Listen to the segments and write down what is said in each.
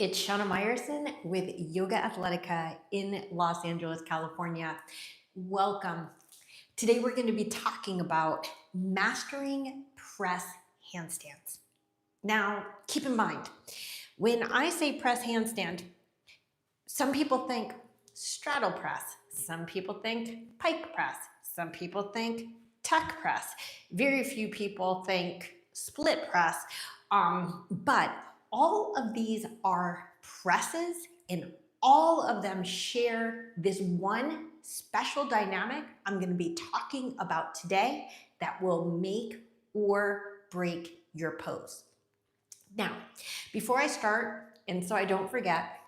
It's Shana Meyerson with YOGAthletica in Los Angeles, California. Welcome. Today we're going to be talking about mastering press handstands. Now, keep in mind, when I say press handstand, some people think straddle press, some people think pike press, some people think tuck press. Very few people think split press, but all of these are presses and all of them share this one special dynamic I'm going to be talking about today that will make or break your pose. Now, before I start, and so I don't forget,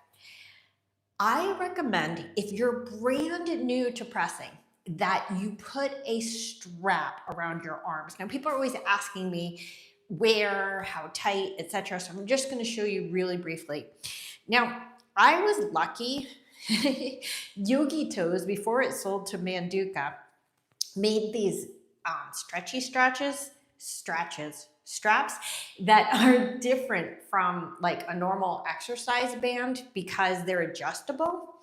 I recommend if you're brand new to pressing that you put a strap around your arms. Now, people are always asking me where, how tight, etc. So I'm just going to show you really briefly. Now, I was lucky. Yogi Toes, before it sold to Manduka, made these stretchy straps that are different from like a normal exercise band because they're adjustable.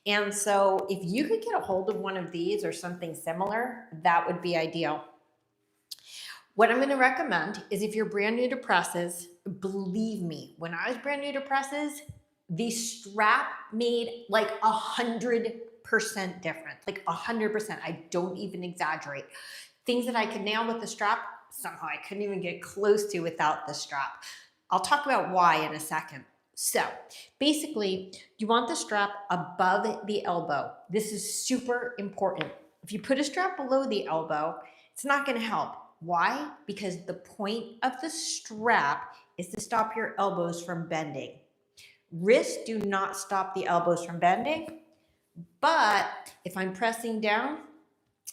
And so if you could get a hold of one of these or something similar, that would be ideal. What I'm going to recommend is if you're brand new to presses, believe me, when I was brand new to presses, the strap made like 100% difference, like 100%. I don't even exaggerate. Things that I could nail with the strap, somehow I couldn't even get close to without the strap. I'll talk about why in a second. So basically, you want the strap above the elbow. This is super important. If you put a strap below the elbow, it's not going to help. Why? Because the point of the strap is to stop your elbows from bending. Wrists do not stop the elbows from bending, but if I'm pressing down,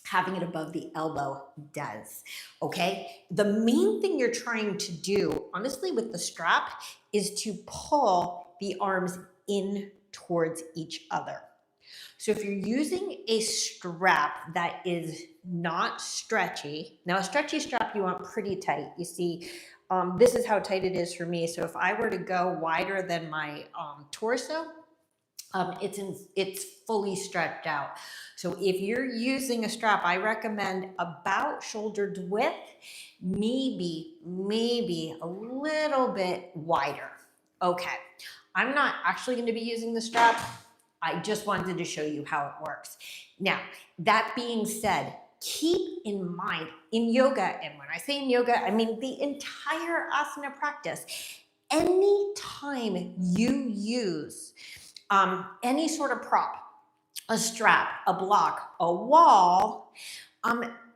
having it above the elbow does, okay? The main thing you're trying to do, honestly, with the strap is to pull the arms in towards each other. So if you're using a strap that is not stretchy, now a stretchy strap you want pretty tight. You see, this is how tight it is for me. So if I were to go wider than my torso, it's fully stretched out. So if you're using a strap, I recommend about shoulder width, maybe a little bit wider. Okay, I'm not actually going to be using the strap. I just wanted to show you how it works. Now, that being said, keep in mind in yoga, and when I say in yoga, I mean the entire asana practice, anytime you use any sort of prop, a strap, a block, a wall,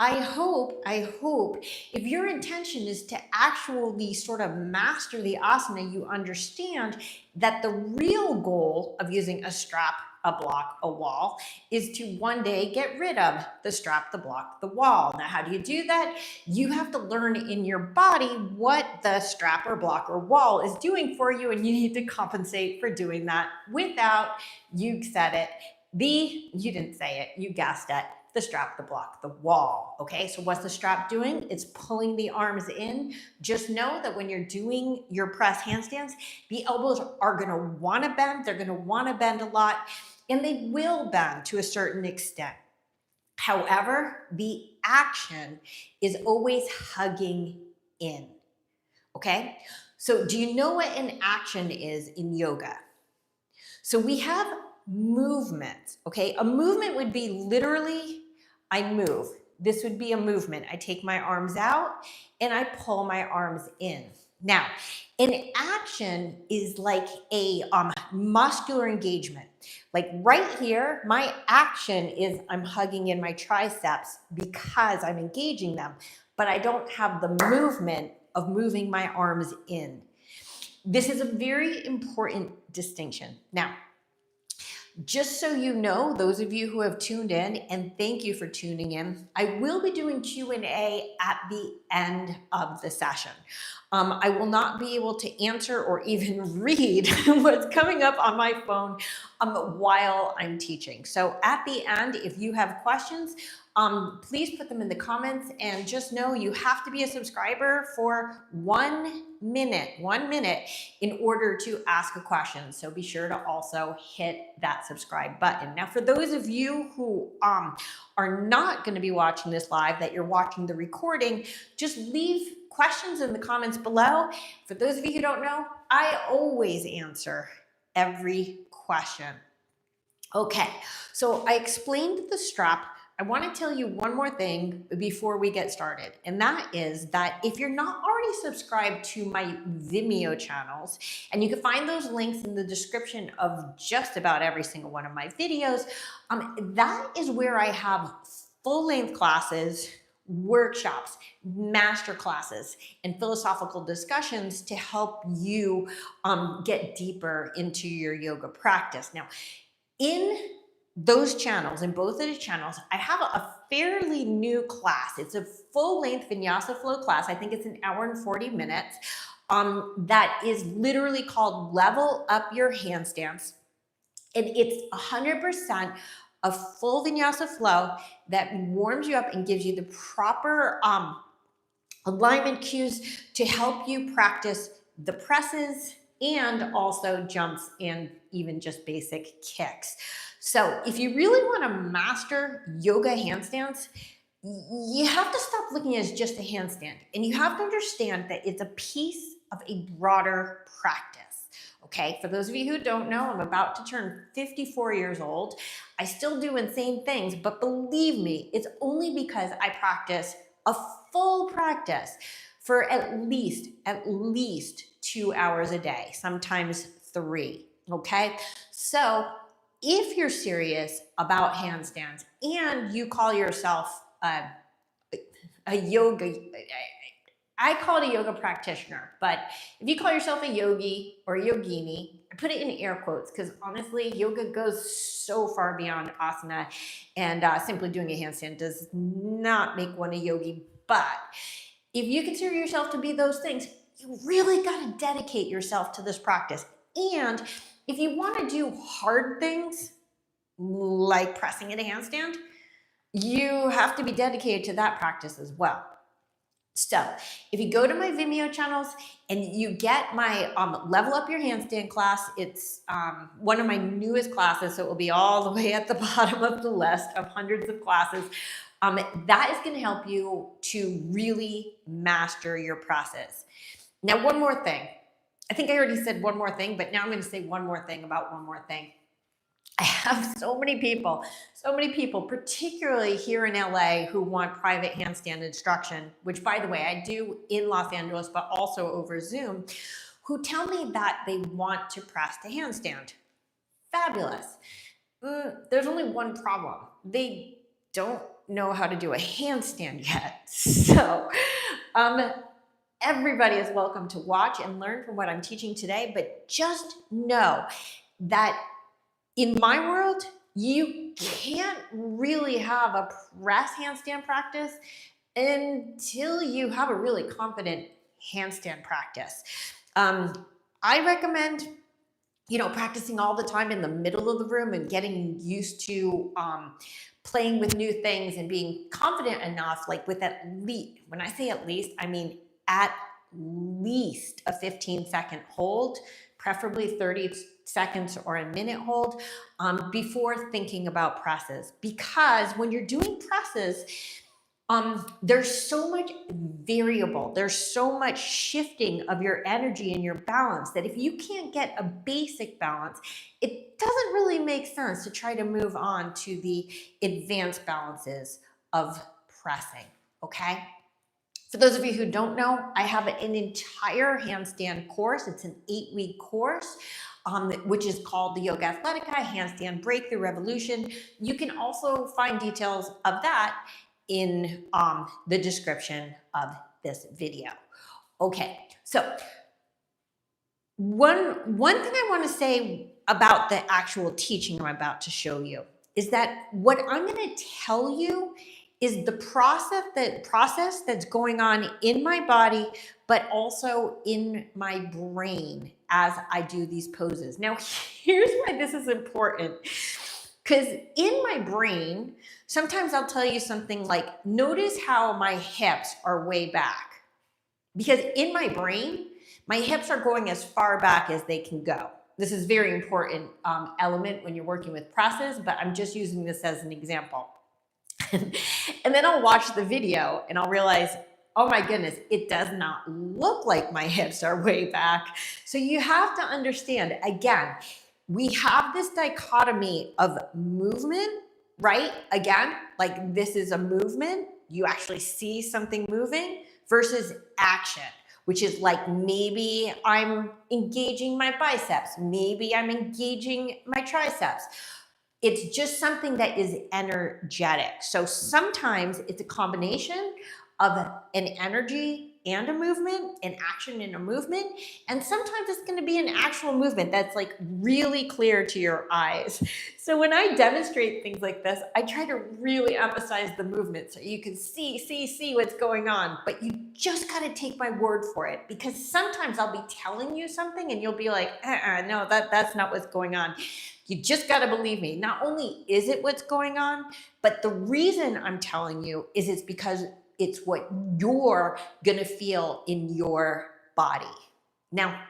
I hope if your intention is to actually sort of master the asana, you understand that the real goal of using a strap, a block, a wall is to one day get rid of the strap, the block, the wall. Now, how do you do that? You have to learn in your body what the strap or block or wall is doing for you, and you need to compensate for doing that without, you said it, you didn't say it, you guessed it, the strap, the block, the wall. Okay, so what's the strap doing? It's pulling the arms in. Just know that when you're doing your press handstands, the elbows are going to want to bend. They're going to want to bend a lot, and they will bend to a certain extent. However, the action is always hugging in. Okay, so do you know what an action is in yoga? So we have movements. Okay, a movement would be literally, I move. This would be a movement. I take my arms out and I pull my arms in. Now, an action is like a muscular engagement. Like right here, my action is I'm hugging in my triceps because I'm engaging them, but I don't have the movement of moving my arms in. This is a very important distinction. Now, just so you know, those of you who have tuned in, and thank you for tuning in, I will be doing Q&A at the end of the session. I will not be able to answer or even read what's coming up on my phone while I'm teaching. So at the end, if you have questions, please put them in the comments, and just know you have to be a subscriber for 1 minute in order to ask a question. So be sure to also hit that subscribe button. Now, for those of you who are not going to be watching this live, that you're watching the recording, just leave questions in the comments below. For those of you who don't know, I always answer every question. Okay, so I explained the strap. I want to tell you one more thing before we get started, and that is that if you're not already subscribed to my Vimeo channels, and you can find those links in the description of just about every single one of my videos, that is where I have full-length classes, workshops, master classes, and philosophical discussions to help you get deeper into your yoga practice. Now, in those channels, in both of the channels, I have a fairly new class. It's a full-length vinyasa flow class. I think it's an hour and 40 minutes. That is literally called Level Up Your Handstands. And it's 100% a full vinyasa flow that warms you up and gives you the proper alignment cues to help you practice the presses and also jumps and even just basic kicks. So if you really want to master yoga handstands, you have to stop looking at it as just a handstand, and you have to understand that it's a piece of a broader practice. Okay, for those of you who don't know, I'm about to turn 54 years old. I still do insane things, but believe me, it's only because I practice a full practice for at least 2 hours a day, sometimes 3, okay? So if you're serious about handstands and you call yourself a yoga, I call it a yoga practitioner, but if you call yourself a yogi or a yogini, I put it in air quotes because honestly, yoga goes so far beyond asana, and simply doing a handstand does not make one a yogi. But if you consider yourself to be those things, you really got to dedicate yourself to this practice. And if you want to do hard things like pressing in a handstand, you have to be dedicated to that practice as well. So if you go to my Vimeo channels and you get my Level Up Your Handstand class, it's one of my newest classes, so it will be all the way at the bottom of the list of hundreds of classes. That is going to help you to really master your process. Now, one more thing. I think I already said one more thing, but now I'm going to say one more thing about one more thing. I have so many people, particularly here in LA, who want private handstand instruction, which, by the way, I do in Los Angeles, but also over Zoom, who tell me that they want to press the handstand. Fabulous. There's only one problem. They don't know how to do a handstand yet. So everybody is welcome to watch and learn from what I'm teaching today, but just know that in my world, you can't really have a press handstand practice until you have a really confident handstand practice. I recommend, practicing all the time in the middle of the room and getting used to playing with new things and being confident enough, like with at least, when I say at least, I mean at least a 15-second hold, preferably 30 seconds or a minute hold before thinking about presses. Because when you're doing presses, there's so much variable, there's so much shifting of your energy and your balance that if you can't get a basic balance, it doesn't really make sense to try to move on to the advanced balances of pressing, okay? For those of you who don't know, I have an entire handstand course. It's an 8-week course, which is called the YOGAthletica Handstand Breakthrough Revolution. You can also find details of that in the description of this video. Okay, so one thing I want to say about the actual teaching I'm about to show you is that what I'm going to tell you is the process that's going on in my body, but also in my brain as I do these poses. Now, here's why this is important. Because in my brain, sometimes I'll tell you something like, notice how my hips are way back. Because in my brain, my hips are going as far back as they can go. This is a very important element when you're working with presses, but I'm just using this as an example. And then I'll watch the video and I'll realize, oh my goodness, it does not look like my hips are way back. So you have to understand, again, we have this dichotomy of movement, right? Again, like this is a movement. You actually see something moving versus action, which is like maybe I'm engaging my biceps. Maybe I'm engaging my triceps. It's just something that is energetic. So sometimes it's a combination of an energy and a movement, an action and a movement. And sometimes it's going to be an actual movement that's like really clear to your eyes. So when I demonstrate things like this, I try to really emphasize the movement so you can see what's going on. But you just got to take my word for it, because sometimes I'll be telling you something and you'll be like, no, that's not what's going on. You just got to believe me. Not only is it what's going on, but the reason I'm telling you is it's because it's what you're going to feel in your body. Now,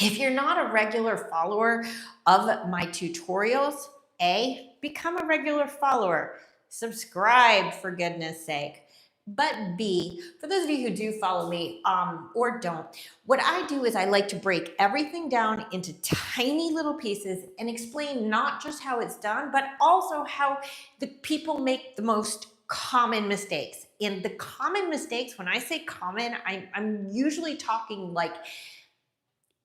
if you're not a regular follower of my tutorials, A, become a regular follower. Subscribe, for goodness sake. But B, for those of you who do follow me or don't, what I do is I like to break everything down into tiny little pieces and explain not just how it's done, but also how the people make the most common mistakes. And the common mistakes, when I say common, I'm usually talking like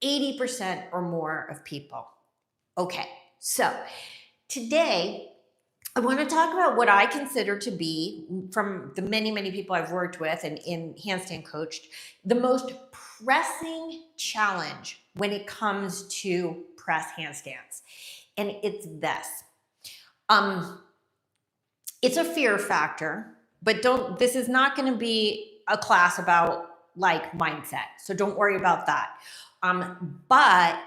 80% or more of people. Okay, so today I want to talk about what I consider to be, from the many people I've worked with and in handstand coached, the most pressing challenge when it comes to press handstands. And it's this. It's a fear factor, but this is not going to be a class about like mindset. So don't worry about that. But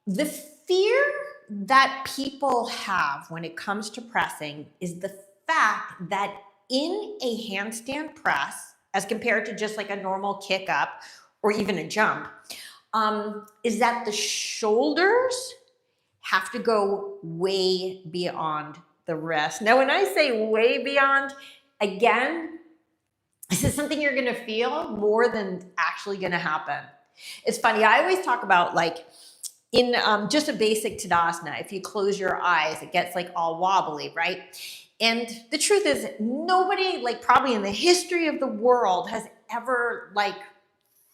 the fear that people have when it comes to pressing is the fact that in a handstand press, as compared to just like a normal kick up or even a jump, is that the shoulders have to go way beyond the wrist. Now, when I say way beyond, again, this is something you're going to feel more than actually going to happen. It's funny. I always talk about like in just a basic Tadasana, if you close your eyes, it gets like all wobbly, right? And the truth is, nobody, like probably in the history of the world, has ever like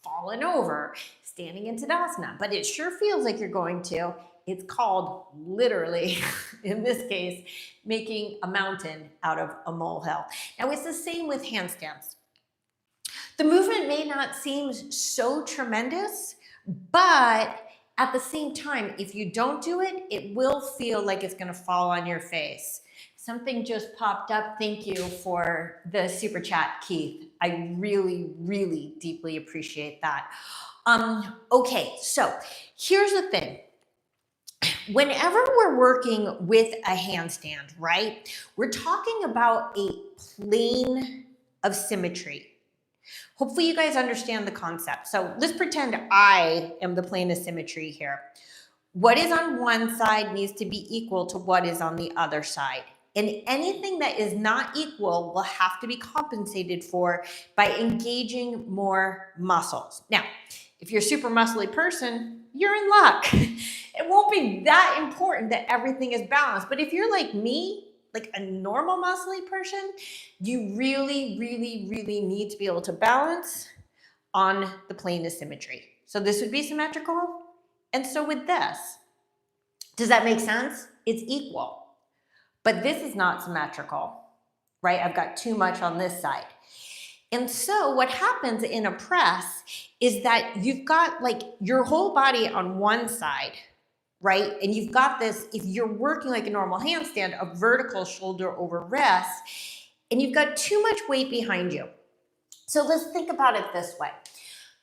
fallen over standing in Tadasana, but it sure feels like you're going to. It's called literally, in this case, making a mountain out of a molehill. Now, it's the same with handstands. The movement may not seem so tremendous, but at the same time, if you don't do it, it will feel like it's going to fall on your face. Something just popped up. Thank you for the super chat, Keith. I really deeply appreciate that. Okay, so here's the thing. Whenever we're working with a handstand, right, we're talking about a plane of symmetry. Hopefully you guys understand the concept. So let's pretend I am the plane of symmetry here. What is on one side needs to be equal to what is on the other side. And anything that is not equal will have to be compensated for by engaging more muscles. Now, if you're a super muscly person, you're in luck. It won't be that important that everything is balanced. But if you're like me, like a normal muscly person, you really need to be able to balance on the plane of symmetry. So this would be symmetrical, and so would this. Does that make sense? It's equal. But this is not symmetrical, right? I've got too much on this side. And so what happens in a press is that you've got like your whole body on one side, right? And you've got this, if you're working like a normal handstand, a vertical shoulder over wrist, and you've got too much weight behind you. So let's think about it this way.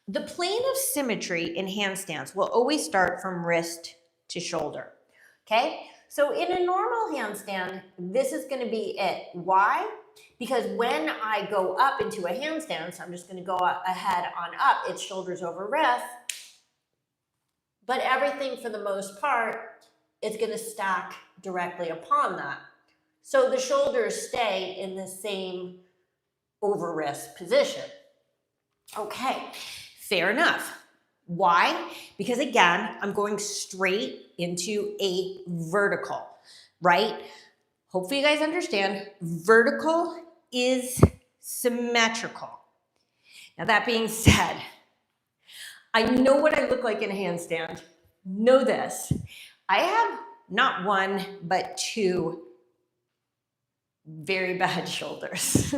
The plane of symmetry in handstands will always start from wrist to shoulder, okay? So in a normal handstand, this is gonna be it. Why? Because when I go up into a handstand, so I'm just gonna go ahead on up, it's shoulders over wrist, but everything for the most part is gonna stack directly upon that. So the shoulders stay in the same over wrist position. Okay, fair enough. Why? Because again, I'm going straight into a vertical, right? Hopefully you guys understand, vertical is symmetrical. Now that being said, I know what I look like in a handstand. Know this, I have not one, but two very bad shoulders.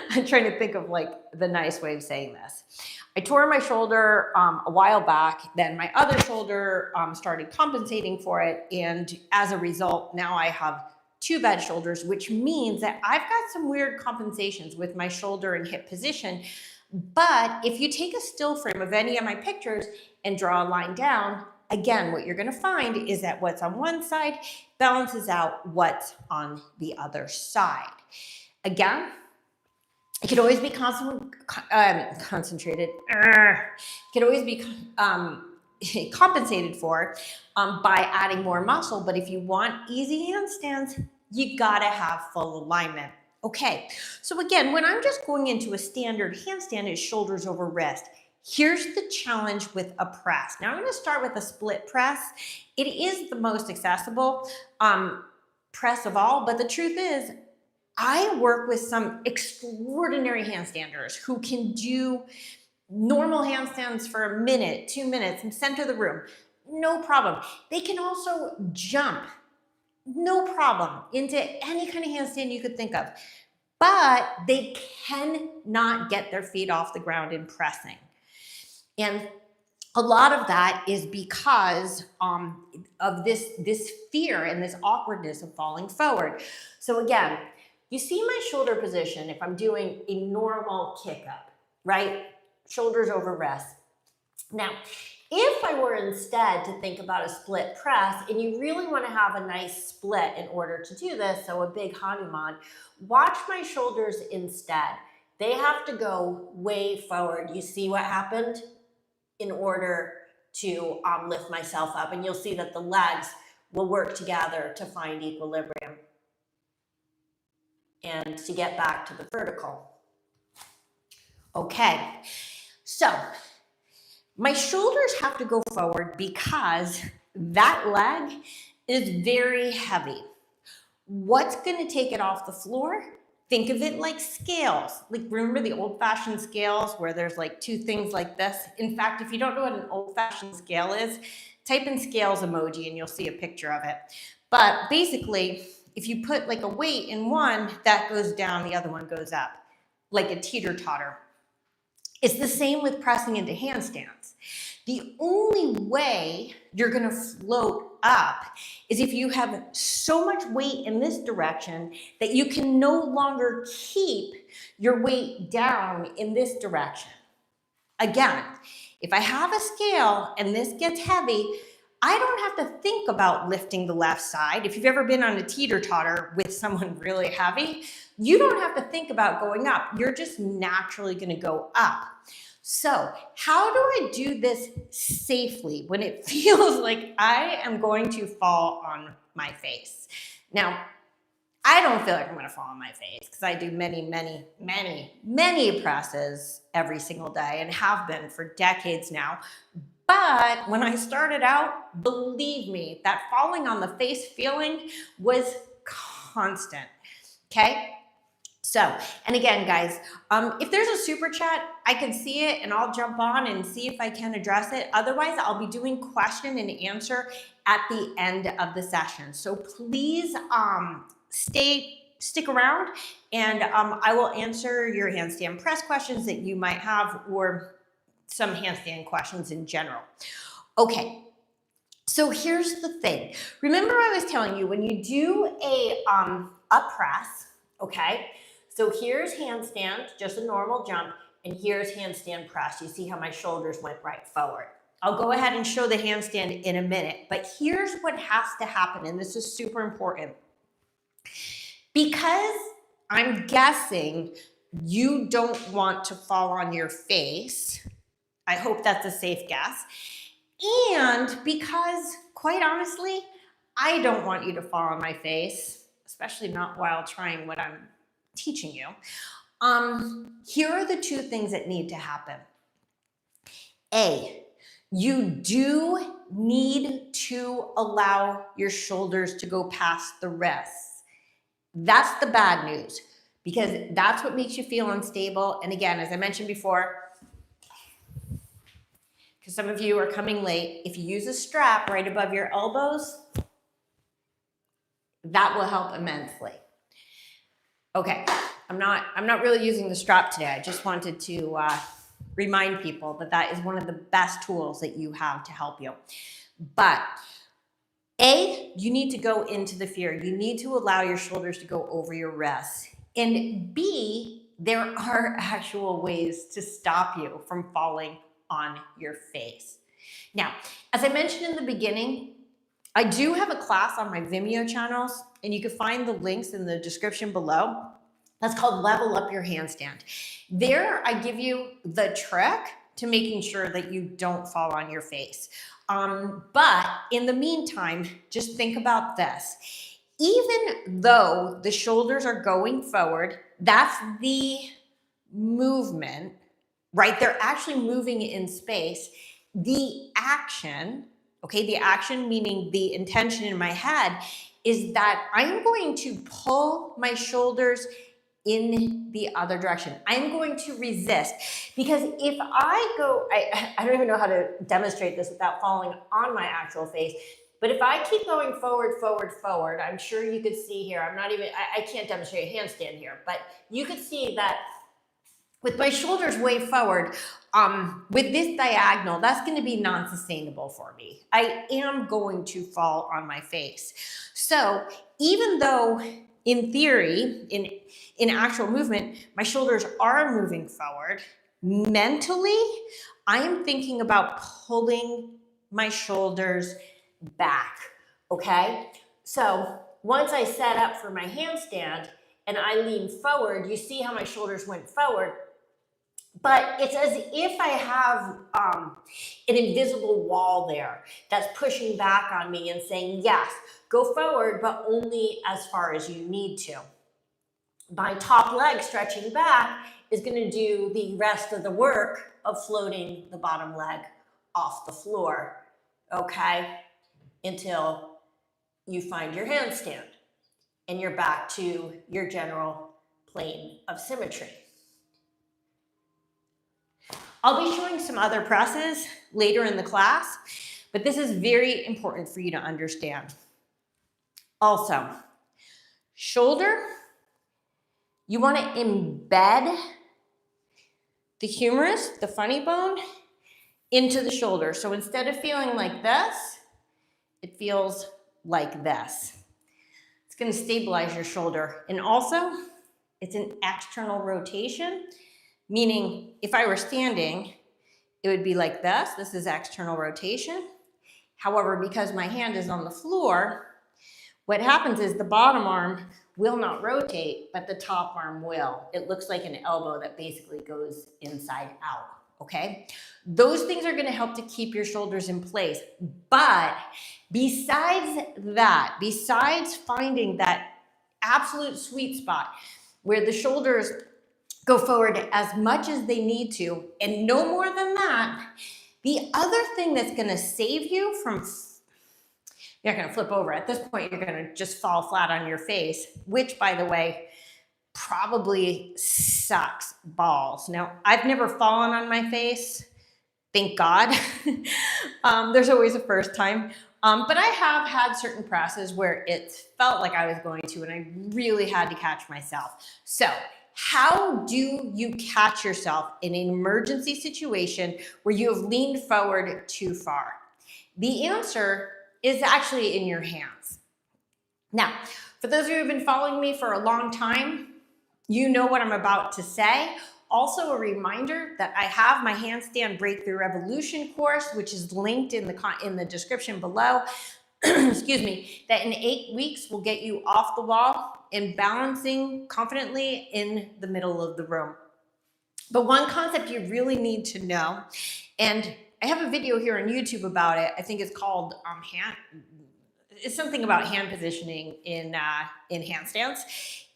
I'm trying to think of like the nice way of saying this. I tore my shoulder a while back, then my other shoulder started compensating for it, and as a result, now I have two bad shoulders, which means that I've got some weird compensations with my shoulder and hip position. But if you take a still frame of any of my pictures and draw a line down, again, what you're gonna find is that what's on one side balances out what's on the other side. Again, it could always be concentrated. It could always be compensated for by adding more muscle. But if you want easy handstands, you gotta have full alignment. Okay, so again, when I'm just going into a standard handstand, it's shoulders over wrist. Here's the challenge with a press. Now I'm going to start with a split press. It is the most accessible press of all, but the truth is I work with some extraordinary handstanders who can do normal handstands for a minute, 2 minutes, and center the room. No problem. They can also jump, no problem, into any kind of handstand you could think of, but they cannot get their feet off the ground in pressing. And a lot of that is because of this fear and this awkwardness of falling forward. So again, you see my shoulder position if I'm doing a normal kick up, right? Shoulders over wrist. Now, if I were instead to think about a split press, and you really want to have a nice split in order to do this, so a big Hanuman, watch my shoulders instead. They have to go way forward. You see what happened? In order to lift myself up, and you'll see that the legs will work together to find equilibrium and to get back to the vertical. Okay, so my shoulders have to go forward because that leg is very heavy. What's going to take it off the floor? Think of it like scales. Like, remember the old-fashioned scales where there's like two things like this? In fact, if you don't know what an old-fashioned scale is, type in scales emoji and you'll see a picture of it. But basically, if you put like a weight in one, that goes down, the other one goes up, like a teeter-totter. It's the same with pressing into handstands. The only way you're gonna float up is if you have so much weight in this direction that you can no longer keep your weight down in this direction. Again, if I have a scale and this gets heavy, I don't have to think about lifting the left side. If you've ever been on a teeter-totter with someone really heavy, you don't have to think about going up. You're just naturally gonna go up. So how do I do this safely when it feels like I am going to fall on my face? Now, I don't feel like I'm gonna fall on my face because I do many presses every single day and have been for decades now. But when I started out, believe me, that falling on the face feeling was constant, okay? So, and again, guys, if there's a super chat, I can see it and I'll jump on and see if I can address it. Otherwise, I'll be doing question and answer at the end of the session. So please stick around and I will answer your handstand press questions that you might have or some handstand questions in general. Okay, so here's the thing. Remember I was telling you when you do a press, okay? So here's handstand, just a normal jump, and here's handstand press. You see how my shoulders went right forward. I'll go ahead and show the handstand in a minute, but here's what has to happen, and this is super important. Because I'm guessing you don't want to fall on your face, I hope that's a safe guess, and because, quite honestly, I don't want you to fall on my face, especially not while trying what I'm teaching you. Here are the two things that need to happen. A, you do need to allow your shoulders to go past the wrists. That's the bad news, because that's what makes you feel unstable. And again, as I mentioned before, because some of you are coming late, if you use a strap right above your elbows, that will help immensely. Okay, I'm not really using the strap today. I just wanted to remind people that that is one of the best tools that you have to help you. But A, you need to go into the fear. You need to allow your shoulders to go over your wrists. And B, there are actual ways to stop you from falling on your face. Now, as I mentioned in the beginning, I do have a class on my Vimeo channels, and you can find the links in the description below. That's called Level Up Your Handstand. There, I give you the trick to making sure that you don't fall on your face. But in the meantime, just think about this. Even though the shoulders are going forward, that's the movement, right? They're actually moving in space. The action, okay, the action meaning the intention in my head is that I'm going to pull my shoulders in the other direction. I'm going to resist, because if I go, I don't even know how to demonstrate this without falling on my actual face, but if I keep going forward, forward, forward, I'm sure you could see here, I can't demonstrate a handstand here, but you could see that with my shoulders way forward, with this diagonal, that's going to be non-sustainable for me. I am going to fall on my face. So even though in theory, in actual movement, my shoulders are moving forward, mentally, I am thinking about pulling my shoulders back, okay? So once I set up for my handstand and I lean forward, you see how my shoulders went forward, but it's as if I have an invisible wall there that's pushing back on me and saying, yes, go forward, but only as far as you need to. My top leg stretching back is going to do the rest of the work of floating the bottom leg off the floor, okay, until you find your handstand and you're back to your general plane of symmetry. I'll be showing some other presses later in the class, but this is very important for you to understand. Also, shoulder, you want to embed the humerus, the funny bone, into the shoulder. So instead of feeling like this, it feels like this. It's going to stabilize your shoulder. And also, it's an external rotation, meaning if I were standing, it would be like this. This is external rotation. However, because my hand is on the floor, what happens is the bottom arm will not rotate, but the top arm will. It looks like an elbow that basically goes inside out, okay? Those things are gonna help to keep your shoulders in place. But besides that, besides finding that absolute sweet spot where the shoulders go forward as much as they need to, and no more than that, the other thing that's gonna save you from, you're not gonna flip over. At this point, you're gonna just fall flat on your face, which, by the way, probably sucks balls. Now, I've never fallen on my face, thank God. There's always a first time. But I have had certain presses where it felt like I was going to, and I really had to catch myself. So, how do you catch yourself in an emergency situation where you have leaned forward too far? The answer is actually in your hands. Now, for those of you who have been following me for a long time, you know what I'm about to say. Also a reminder that I have my Handstand Breakthrough Revolution course, which is linked in the description below. Excuse me, that in 8 weeks will get you off the wall and balancing confidently in the middle of the room. But one concept you really need to know, and I have a video here on YouTube about it. I think it's called it's something about hand positioning in handstands,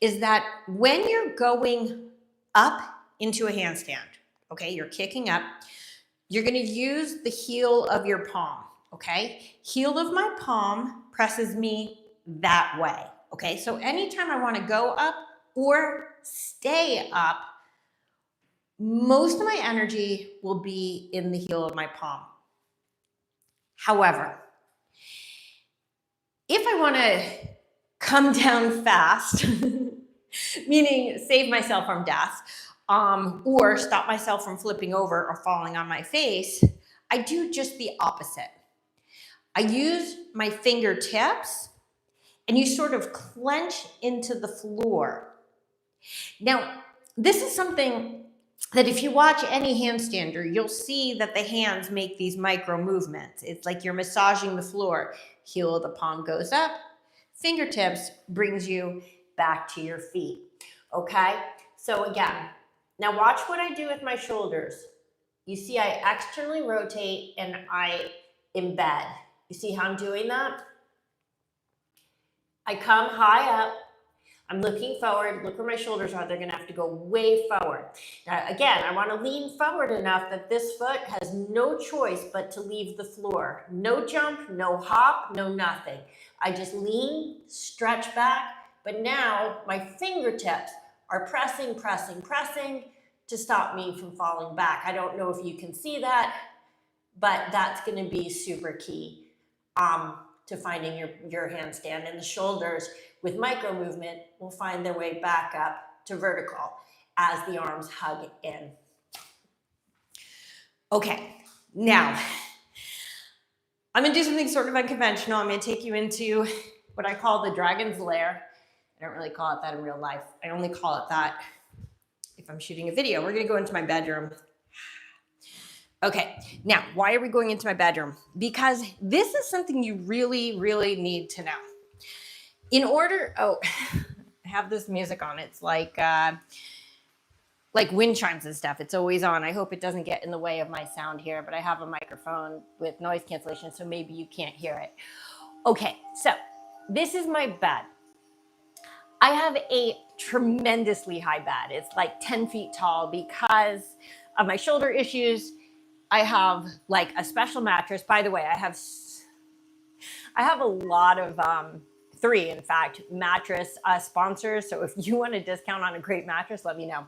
is that when you're going up into a handstand, okay, you're kicking up, you're gonna use the heel of your palm, okay? Heel of my palm presses me that way, okay? So anytime I wanna go up or stay up, most of my energy will be in the heel of my palm. However, if I wanna come down fast, meaning save myself from death, or stop myself from flipping over or falling on my face, I do just the opposite. I use my fingertips and you sort of clench into the floor. Now, this is something that if you watch any handstander, you'll see that the hands make these micro movements. It's like you're massaging the floor. Heel of the palm goes up, fingertips brings you back to your feet, okay? So again, now watch what I do with my shoulders. You see I externally rotate and I embed. You see how I'm doing that? I come high up, I'm looking forward, look where my shoulders are, they're gonna have to go way forward. Now again, I wanna lean forward enough that this foot has no choice but to leave the floor. No jump, no hop, no nothing. I just lean, stretch back, but now my fingertips are pressing, pressing, pressing to stop me from falling back. I don't know if you can see that, but that's gonna be super key to finding your handstand. And the shoulders with micro movement will find their way back up to vertical as the arms hug in. Okay, now I'm gonna do something sort of unconventional. I'm gonna take you into what I call the dragon's lair. I don't really call it that in real life. I only call it that if I'm shooting a video. We're gonna go into my bedroom. Okay, now, why are we going into my bedroom? Because this is something you really, really need to know. In order, I have this music on. It's like wind chimes and stuff. It's always on. I hope it doesn't get in the way of my sound here, but I have a microphone with noise cancellation, so maybe you can't hear it. Okay, so this is my bed. I have a tremendously high bed. It's like 10 feet tall because of my shoulder issues. I have like a special mattress. By the way, I have a lot of, 3 in fact, mattress sponsors. So if you want a discount on a great mattress, let me know.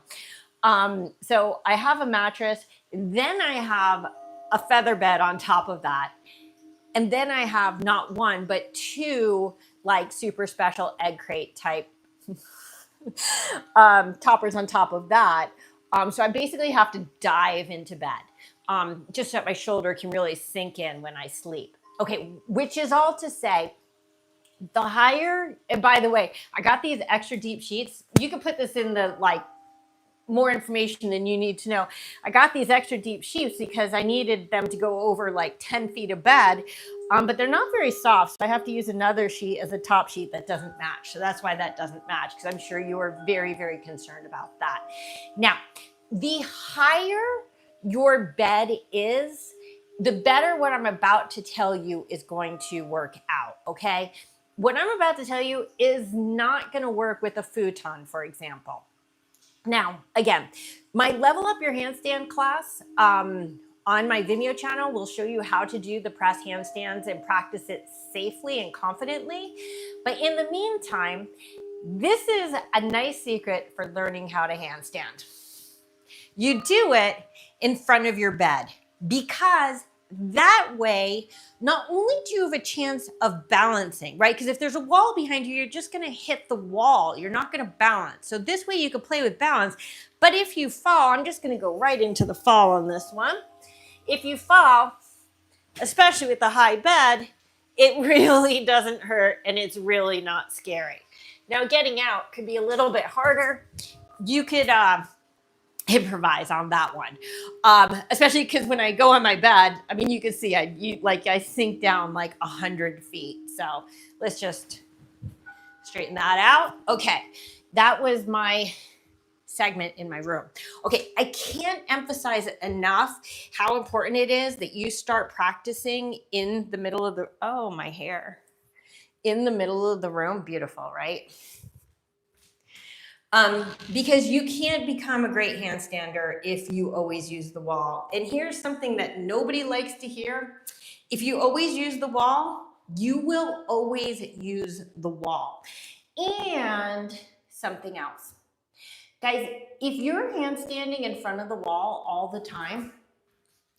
So I have a mattress, then I have a feather bed on top of that. And then I have not 1, but 2 like super special egg crate type toppers on top of that. So I basically have to dive into bed. Just so that my shoulder can really sink in when I sleep. Okay, which is all to say, the higher, and by the way, I got these extra deep sheets. You can put this in the more information than you need to know. I got these extra deep sheets because I needed them to go over like 10 feet of bed, but they're not very soft. So I have to use another sheet as a top sheet that doesn't match. So that's why that doesn't match, because I'm sure you are very, very concerned about that. Now, the higher your bed is, the better what I'm about to tell you is going to work out, okay? What I'm about to tell you is not gonna work with a futon, for example. Now, again, my Level Up Your Handstand class on my Vimeo channel will show you how to do the press handstands and practice it safely and confidently. But in the meantime, this is a nice secret for learning how to handstand. You do it in front of your bed, because that way, not only do you have a chance of balancing, right? Because if there's a wall behind you, you're just gonna hit the wall. You're not gonna balance. So this way you can play with balance. But if you fall, I'm just gonna go right into the fall on this one. If you fall, especially with the high bed, it really doesn't hurt and it's really not scary. Now getting out could be a little bit harder. you could improvise on that one, especially because when I go on my bed, I mean, you can see I sink down like 100 feet. So let's just straighten that out. Okay, that was my segment in my room. Okay, I can't emphasize enough how important it is that you start practicing in the middle of the, oh, my hair, in the middle of the room. Beautiful, right? Because you can't become a great handstander if you always use the wall. And here's something that nobody likes to hear. If you always use the wall, you will always use the wall. And something else. Guys, if you're handstanding in front of the wall all the time,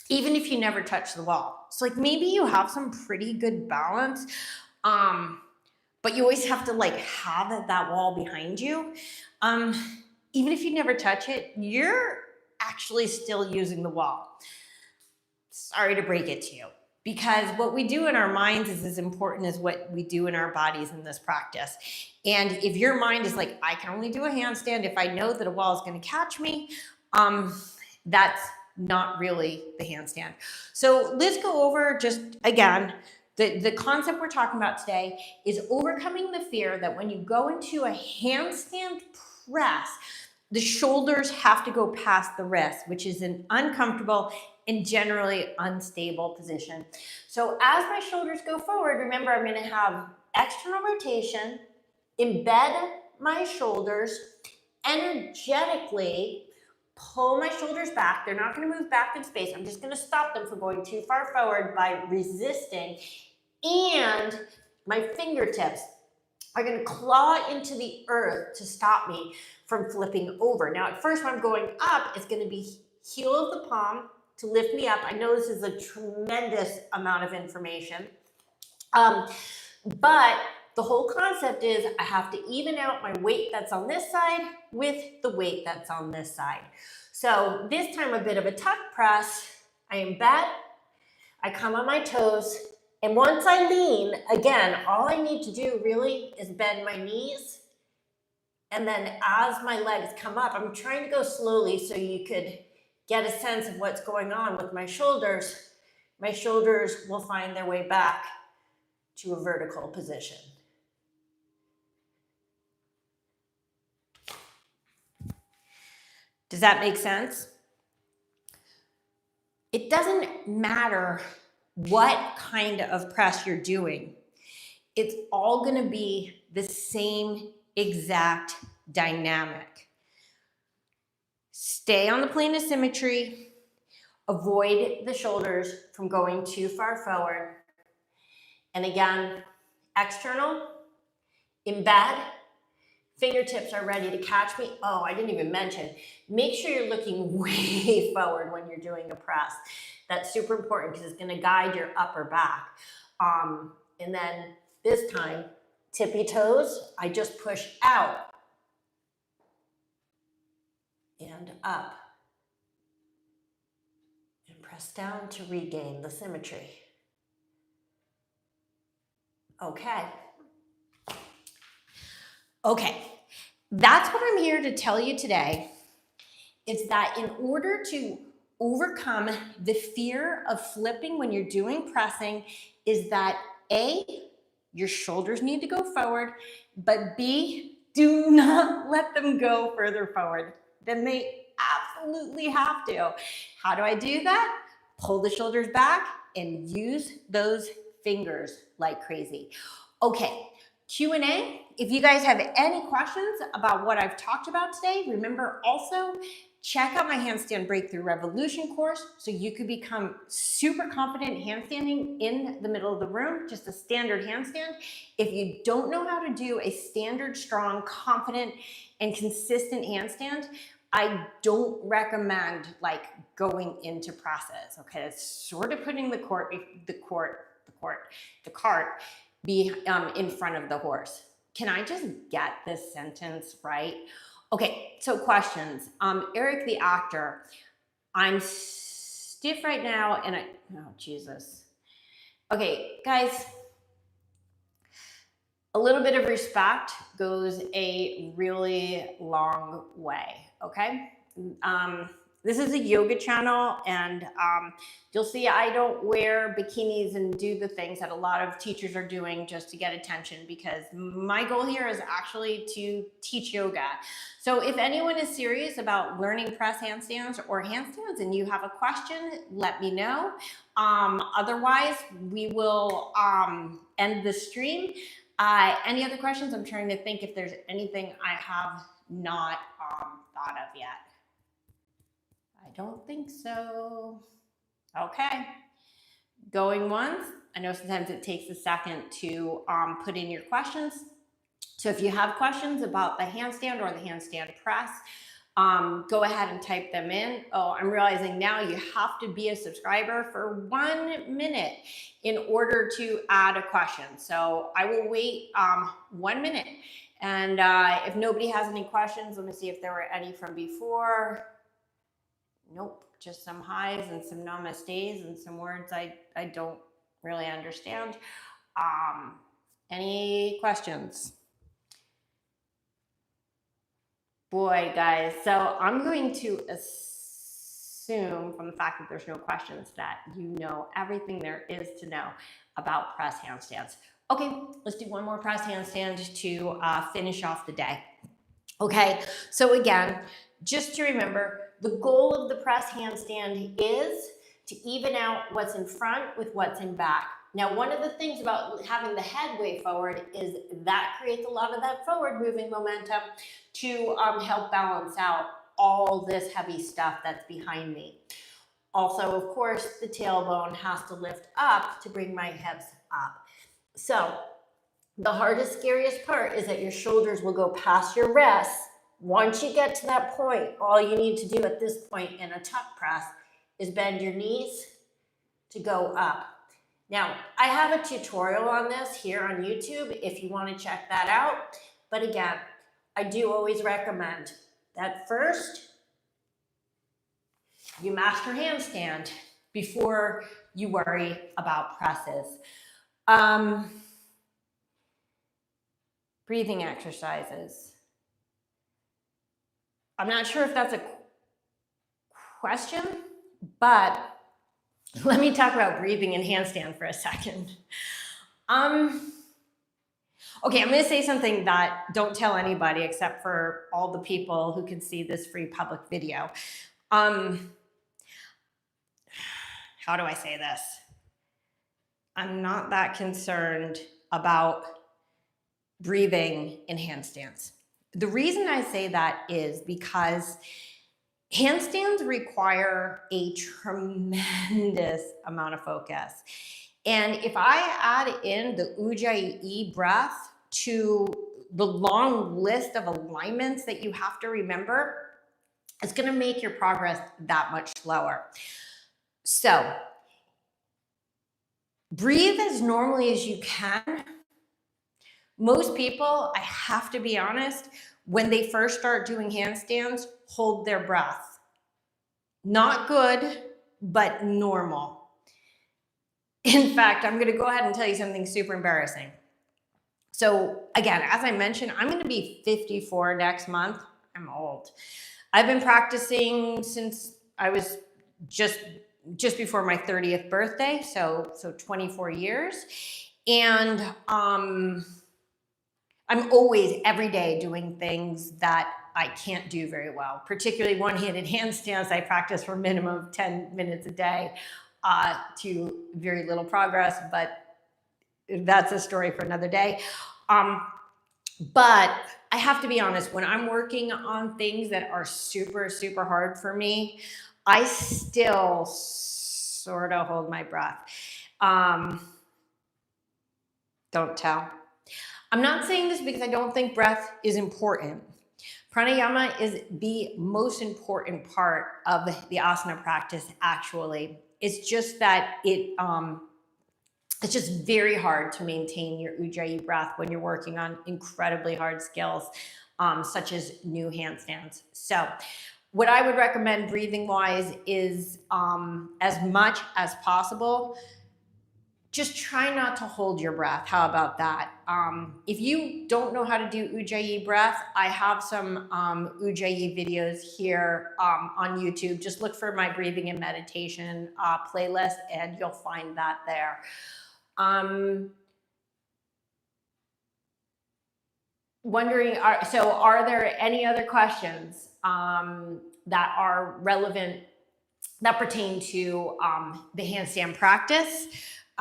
even if you never touch the wall, so like maybe you have some pretty good balance, but you always have to like have that wall behind you. Even if you never touch it, you're actually still using the wall. Sorry to break it to you, because what we do in our minds is as important as what we do in our bodies in this practice. And if your mind is like, I can only do a handstand if I know that a wall is going to catch me, that's not really the handstand. So let's go over just again, the concept we're talking about today is overcoming the fear that when you go into a handstand press, the shoulders have to go past the wrist, which is an uncomfortable and generally unstable position. So as my shoulders go forward, remember I'm going to have external rotation, embed my shoulders, energetically pull my shoulders back. They're not going to move back in space. I'm just going to stop them from going too far forward by resisting. And my fingertips are going to claw into the earth to stop me from flipping over. Now, at first, when I'm going up, it's going to be heel of the palm to lift me up. I know this is a tremendous amount of information, but the whole concept is I have to even out my weight that's on this side with the weight that's on this side. So this time, a bit of a tuck press. I embed, I come on my toes, and once I lean, again, all I need to do really is bend my knees. And then as my legs come up, I'm trying to go slowly so you could get a sense of what's going on with my shoulders. My shoulders will find their way back to a vertical position. Does that make sense? It doesn't matter what kind of press you're doing. It's all going to be the same exact dynamic. Stay on the plane of symmetry. Avoid the shoulders from going too far forward. And again, external, embed, fingertips are ready to catch me. Oh, I didn't even mention, make sure you're looking way forward when you're doing a press. That's super important because it's going to guide your upper back. And then this time, tippy toes, I just push out and up and press down to regain the symmetry. Okay. Okay, that's what I'm here to tell you today, is that in order to overcome the fear of flipping when you're doing pressing, is that A, your shoulders need to go forward, but B, do not let them go further forward than they absolutely have to. How do I do that? Pull the shoulders back and use those fingers like crazy. Okay. Q&A. If you guys have any questions about what I've talked about today, remember also check out my Handstand Breakthrough Revolution course so you could become super confident handstanding in the middle of the room, just a standard handstand. If you don't know how to do a standard, strong, confident, and consistent handstand, I don't recommend like going into presses. Okay, it's sort of putting the cart be in front of the horse. Can I just get this sentence right? Okay, so questions. Eric the actor, I'm stiff right now and oh Jesus. Okay, guys, A little bit of respect goes a really long way, okay? This is a yoga channel, and you'll see I don't wear bikinis and do the things that a lot of teachers are doing just to get attention, because my goal here is actually to teach yoga. So if anyone is serious about learning press handstands or handstands and you have a question, let me know. Otherwise, we will end the stream. Any other questions? I'm trying to think if there's anything I have not thought of yet. I don't think so. Okay. Going once. I know sometimes it takes a second to put in your questions. So if you have questions about the handstand or the handstand press, go ahead and type them in. Oh, I'm realizing now you have to be a subscriber for 1 minute in order to add a question. So I will wait 1 minute. And if nobody has any questions, let me see if there were any from before. Nope, just some highs and some namastes and some words I don't really understand. Any questions? Boy, guys, so I'm going to assume from the fact that there's no questions that you know everything there is to know about press handstands. Okay, let's do one more press handstand to finish off the day. Okay, so again, just to remember, the goal of the press handstand is to even out what's in front with what's in back. Now, one of the things about having the head way forward is that creates a lot of that forward moving momentum to help balance out all this heavy stuff that's behind me. Also, of course, the tailbone has to lift up to bring my hips up. So the hardest, scariest part is that your shoulders will go past your wrists. Once you get to that point, all you need to do at this point in a tuck press is bend your knees to go up. Now, I have a tutorial on this here on YouTube if you want to check that out. But again, I do always recommend that first you master handstand before you worry about presses. Breathing exercises. I'm not sure if that's a question, but let me talk about breathing in handstand for a second. Okay, I'm going to say something that don't tell anybody except for all the people who can see this free public video. How do I say this? I'm not that concerned about breathing in handstands. The reason I say that is because handstands require a tremendous amount of focus. And if I add in the Ujjayi breath to the long list of alignments that you have to remember, it's going to make your progress that much slower. So breathe as normally as you can. Most people, I have to be honest, when they first start doing handstands, hold their breath. Not good, but normal. In fact, I'm going to go ahead and tell you something super embarrassing. So again, as I mentioned, I'm going to be 54 next month. I'm old. I've been practicing since I was just before my 30th birthday, so 24 years. And I'm always every day doing things that I can't do very well, particularly one-handed handstands. I practice for a minimum of 10 minutes a day to very little progress, but that's a story for another day. But I have to be honest, when I'm working on things that are super, super hard for me, I still sort of hold my breath. Don't tell. I'm not saying this because I don't think breath is important. Pranayama is the most important part of the asana practice, actually. It's just that it's just very hard to maintain your Ujjayi breath when you're working on incredibly hard skills, such as new handstands. So what I would recommend breathing wise is as much as possible, just try not to hold your breath. How about that? If you don't know how to do Ujjayi breath, I have some Ujjayi videos here on YouTube. Just look for my breathing and meditation playlist and you'll find that there. Wondering, are there any other questions that are relevant, that pertain to the handstand practice?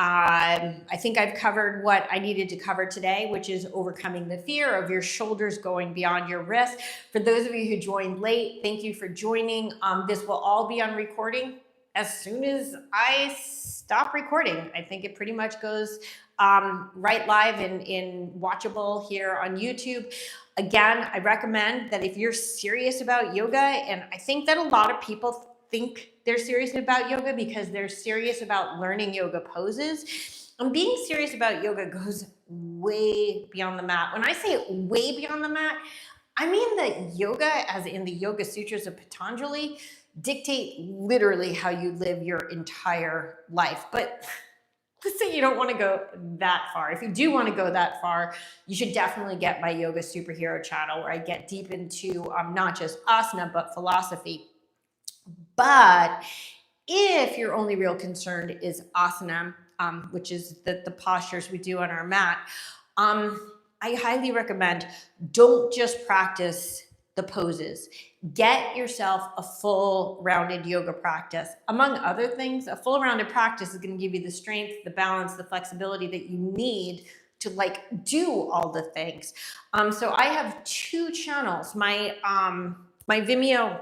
I think I've covered what I needed to cover today, which is overcoming the fear of your shoulders going beyond your wrist. For those of you who joined late, thank you for joining. This will all be on recording as soon as I stop recording. I think it pretty much goes right live in watchable here on YouTube. Again, I recommend that if you're serious about yoga, and I think that a lot of people think they're serious about yoga because they're serious about learning yoga poses. And being serious about yoga goes way beyond the mat. When I say way beyond the mat, I mean that yoga, as in the Yoga Sutras of Patanjali, dictate literally how you live your entire life. But let's say you don't want to go that far. If you do want to go that far, you should definitely get my Yoga Superhero channel, where I get deep into not just asana, but philosophy. But if your only real concern is asana, which is the postures we do on our mat, I highly recommend don't just practice the poses. Get yourself a full rounded yoga practice. Among other things, a full rounded practice is going to give you the strength, the balance, the flexibility that you need to like do all the things. So I have two channels. My Vimeo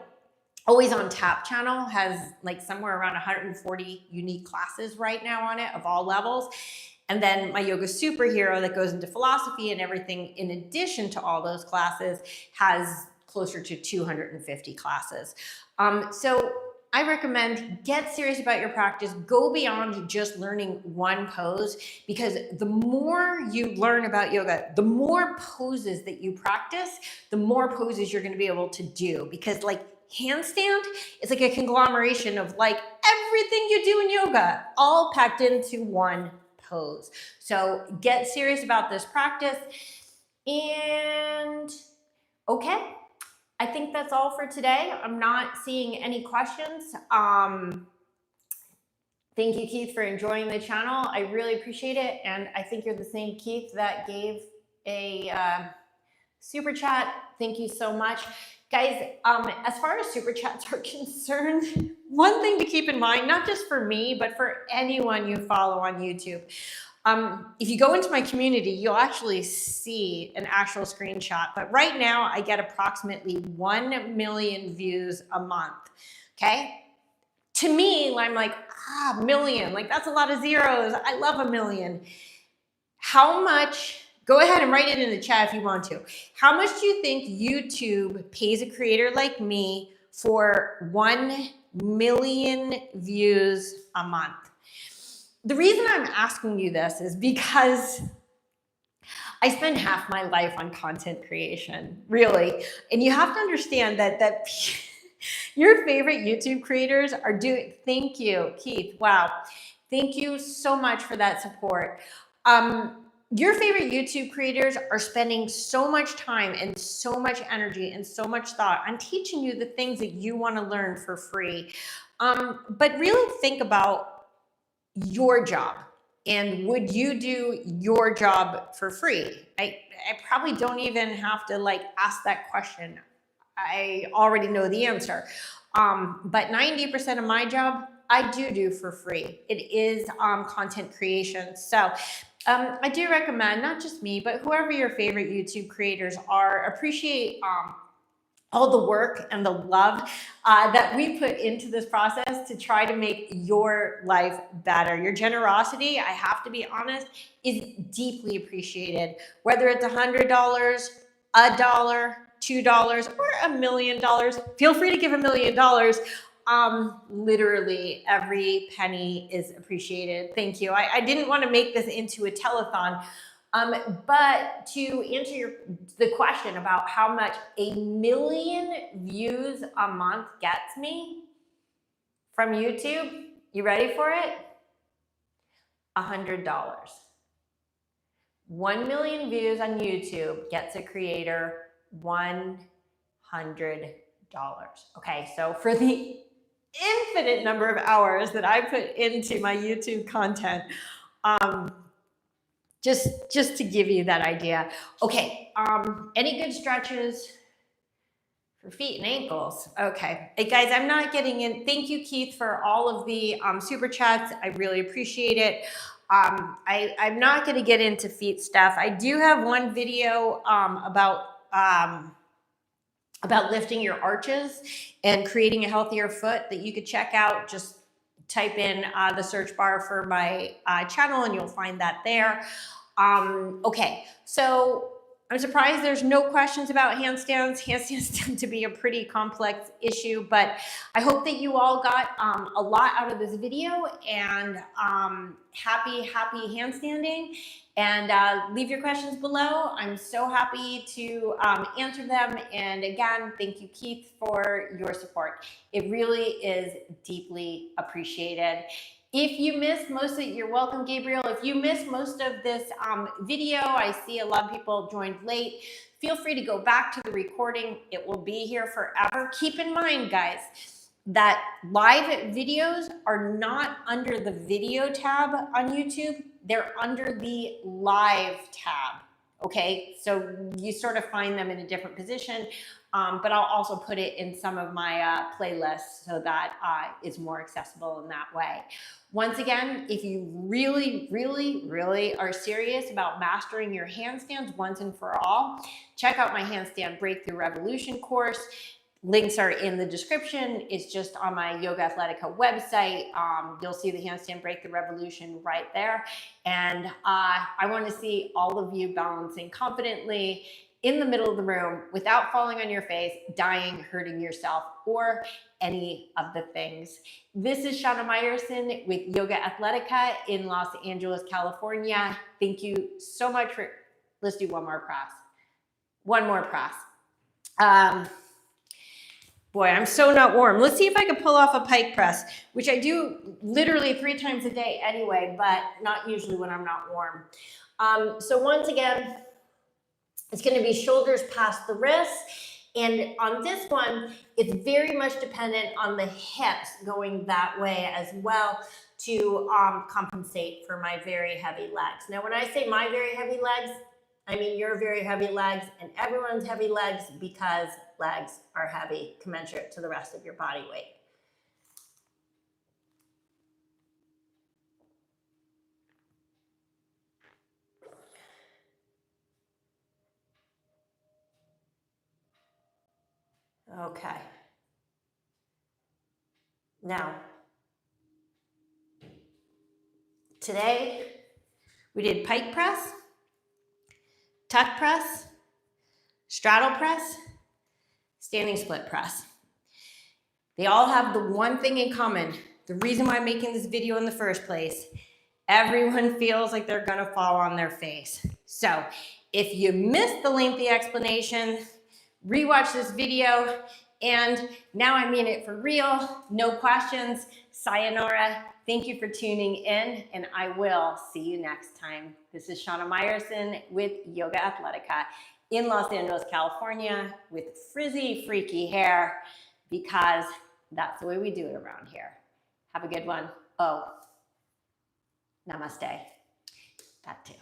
Always on Tap channel has like somewhere around 140 unique classes right now on it of all levels. And then my Yoga Superhero that goes into philosophy and everything in addition to all those classes has closer to 250 classes. So I recommend get serious about your practice. Go beyond just learning one pose, because the more you learn about yoga, the more poses that you practice, the more poses you're going to be able to do. Because like handstand is like a conglomeration of like everything you do in yoga, all packed into one pose. So get serious about this practice. And okay, I think that's all for today. I'm not seeing any questions. Thank you, Keith, for enjoying the channel. I really appreciate it. And I think you're the same Keith that gave a super chat. Thank you so much. Guys, as far as super chats are concerned, one thing to keep in mind, not just for me, but for anyone you follow on YouTube, if you go into my community, you'll actually see an actual screenshot. But right now, I get approximately 1 million views a month, okay? To me, I'm like, million, like that's a lot of zeros. I love 1 million. How much? Go ahead and write it in the chat if you want to. How much do you think YouTube pays a creator like me for 1 million views a month? The reason I'm asking you this is because I spend half my life on content creation, really. And you have to understand that your favorite YouTube creators are doing, thank you, Keith, wow. Thank you so much for that support. Your favorite YouTube creators are spending so much time and so much energy and so much thought on teaching you the things that you want to learn for free. But really think about your job, and would you do your job for free? I probably don't even have to like ask that question. I already know the answer. But 90% of my job, I do for free. It is content creation. So I do recommend, not just me, but whoever your favorite YouTube creators are, appreciate all the work and the love that we put into this process to try to make your life better. Your generosity, I have to be honest, is deeply appreciated. Whether it's $100, $1, $2, or $1 million, feel free to give $1 million. Literally every penny is appreciated. Thank you. I didn't want to make this into a telethon, but to answer the question about how much 1 million views a month gets me from YouTube, you ready for it? $100. 1 million views on YouTube gets a creator $100. Okay, so for the infinite number of hours that I put into my YouTube content, just to give you that idea. Okay, any good stretches for feet and ankles? Okay, hey guys, I'm not getting in. Thank you, Keith, for all of the super chats. I really appreciate it. I'm not going to get into feet stuff. I do have one video about lifting your arches and creating a healthier foot that you could check out. Just type in the search bar for my channel and you'll find that there. Okay, so I'm surprised there's no questions about handstands. Handstands tend to be a pretty complex issue, but I hope that you all got a lot out of this video, and happy handstanding. And leave your questions below. I'm so happy to answer them. And again, thank you, Keith, for your support. It really is deeply appreciated. If you missed most of it, you're welcome, Gabriel. If you missed most of this video, I see a lot of people joined late. Feel free to go back to the recording. It will be here forever. Keep in mind, guys, that live videos are not under the video tab on YouTube. They're under the live tab. Okay, so you sort of find them in a different position, but I'll also put it in some of my playlists so that it's more accessible in that way. Once again, if you really, really, really are serious about mastering your handstands once and for all, check out my Handstand Breakthrough Revolution course. Links are in the description. It's just on my YOGAthletica website. You'll see the Handstand Breakthrough Revolution right there. And I want to see all of you balancing confidently in the middle of the room without falling on your face, dying, hurting yourself, or any of the things. This is Shana Meyerson with YOGAthletica in Los Angeles, California. Thank you so much for, let's do one more press. One more press. Boy, I'm so not warm. Let's see if I can pull off a pike press, which I do literally 3 times a day anyway, but not usually when I'm not warm. So once again, it's going to be shoulders past the wrists. And on this one, it's very much dependent on the hips going that way as well to compensate for my very heavy legs. Now, when I say my very heavy legs, I mean your very heavy legs and everyone's heavy legs, because legs are heavy commensurate to the rest of your body weight. Okay. Now, today we did pike press, tuck press, straddle press, standing split press. They all have the one thing in common. The reason why I'm making this video in the first place, everyone feels like they're gonna fall on their face. So if you missed the lengthy explanation, rewatch this video. And now I mean it for real, no questions, sayonara. Thank you for tuning in, and I will see you next time. This is Shana Meyerson with YOGAthletica in Los Angeles, California, with frizzy, freaky hair, because that's the way we do it around here. Have a good one. Oh, namaste. That too.